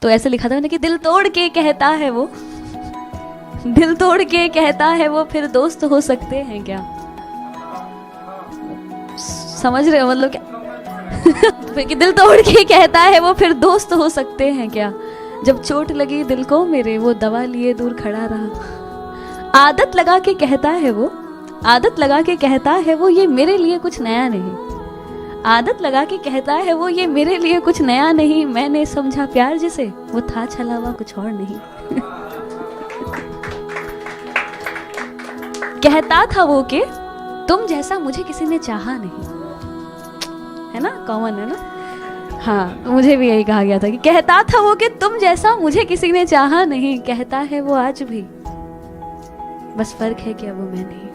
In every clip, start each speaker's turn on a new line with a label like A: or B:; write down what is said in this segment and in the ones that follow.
A: तो ऐसे लिखा था मैंने कि दिल तोड़ के कहता है वो, दिल तोड़ के कहता है वो, फिर दोस्त हो सकते हैं क्या? समझ रहे हो मतलब क्या? कि दिल तोड़ के कहता है वो, फिर दोस्त हो सकते हैं क्या? जब चोट लगी दिल को मेरे, वो दवा लिए दूर खड़ा रहा। आदत लगा के कहता है वो, आदत लगा के कहता है वो, ये मेरे लिए कुछ नया नहीं। आदत लगा के कहता है वो, ये मेरे लिए कुछ नया नहीं। मैंने समझा प्यार जिसे, वो था छलावा कुछ और नहीं। कहता था वो कि तुम जैसा मुझे किसी ने चाहा नहीं, है ना, कॉमन है ना। हाँ, मुझे भी यही कहा गया था कि कहता था वो कि तुम जैसा मुझे किसी ने चाहा नहीं। कहता है वो आज भी, बस फर्क है कि अब वो मैं नहीं।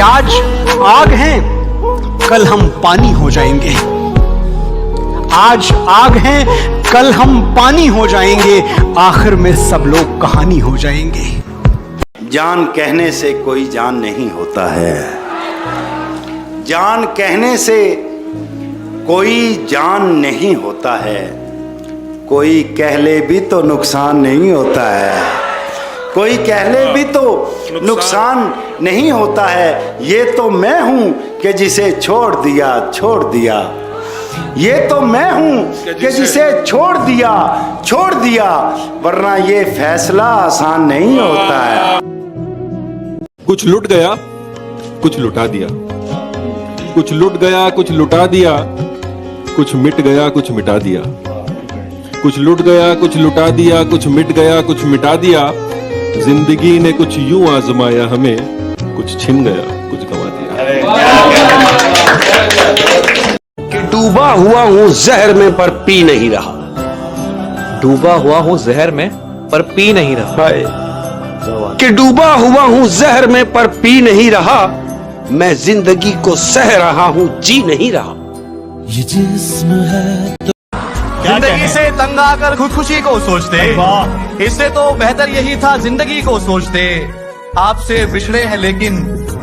B: आज आग हैं, कल हम पानी हो जाएंगे। आज आग हैं, कल हम पानी हो जाएंगे। आखिर में सब लोग कहानी हो जाएंगे।
C: जान कहने से कोई जान नहीं होता है, जान कहने से कोई जान नहीं होता है। कोई कह ले भी तो नुकसान नहीं होता है, कोई कह ले भी तो नुकसान नहीं होता है। ये तो मैं हूं कि जिसे छोड़ दिया, छोड़ दिया। ये तो मैं हूं कि जिसे छोड़ दिया, छोड़ दिया। वरना ये फैसला आसान नहीं होता है।
D: कुछ लुट गया, कुछ लुटा दिया, कुछ लुट गया, कुछ लुटा दिया, कुछ मिट गया, कुछ मिटा दिया। कुछ लुट गया, कुछ लुटा दिया, कुछ मिट गया, कुछ मिटा दिया। जिंदगी ने कुछ यूं आजमाया हमें, कुछ छिन गया, कुछ गंवा दिया।
B: कि डूबा हुआ हूं जहर में पर पी नहीं रहा।
E: डूबा हुआ हूँ जहर में पर पी नहीं रहा।
B: कि डूबा हुआ हूं जहर में पर पी नहीं रहा। मैं जिंदगी को सह रहा हूं, जी नहीं रहा।
F: ये जिस्म है तो
G: जिंदगी से तंग आकर खुदकुशी को सोचते, इससे तो बेहतर यही था जिंदगी को सोचते। आपसे बिछड़े हैं लेकिन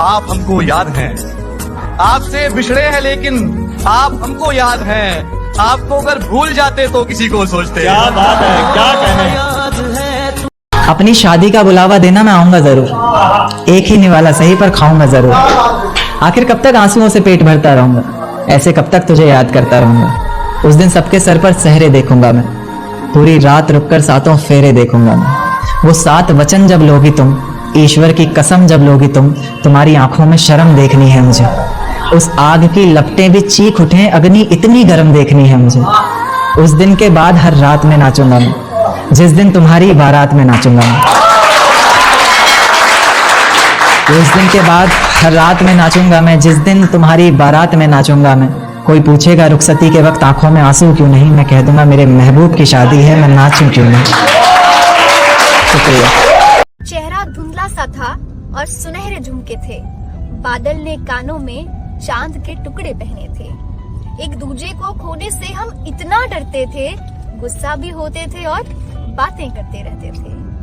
G: आप हमको याद हैं, आपसे बिछड़े हैं लेकिन आप हमको याद हैं। आपको अगर भूल जाते तो किसी को सोचते। क्या बात है, क्या कहने।
H: अपनी शादी का बुलावा देना, मैं आऊंगा जरूर। एक ही निवाला सही पर खाऊंगा जरूर। आखिर कब तक आंसुओं से पेट भरता रहूंगा, ऐसे कब तक तुझे याद करता रहूंगा। उस दिन सबके सर पर सहरे देखूंगा मैं, पूरी रात रुककर सातों फेरे देखूंगा मैं। वो 7 वचन जब लोगी तुम, ईश्वर की कसम जब लोगी तुम, तुम्हारी आंखों में शर्म देखनी है मुझे। उस आग की लपटें भी चीख उठें, अग्नि इतनी गर्म देखनी है मुझे। उस दिन के बाद हर रात में नाचूंगा मैं, जिस दिन तुम्हारी बारात में नाचूंगा मैं। उस दिन के बाद हर रात में नाचूंगा मैं, जिस दिन तुम्हारी बारात में नाचूंगा मैं। कोई पूछेगा रुखसती के वक्त आंखों में आंसू क्यों नहीं, मैं कह दूंगा मेरे महबूब की शादी है, मैं नाचूं क्यों नहीं। शुक्रिया।
I: चेहरा धुंधला सा था और सुनहरे झुमके थे। बादल ने कानों में चांद के टुकड़े पहने थे। एक दूजे को खोने से हम इतना डरते थे, गुस्सा भी होते थे और बातें करते रहते थे।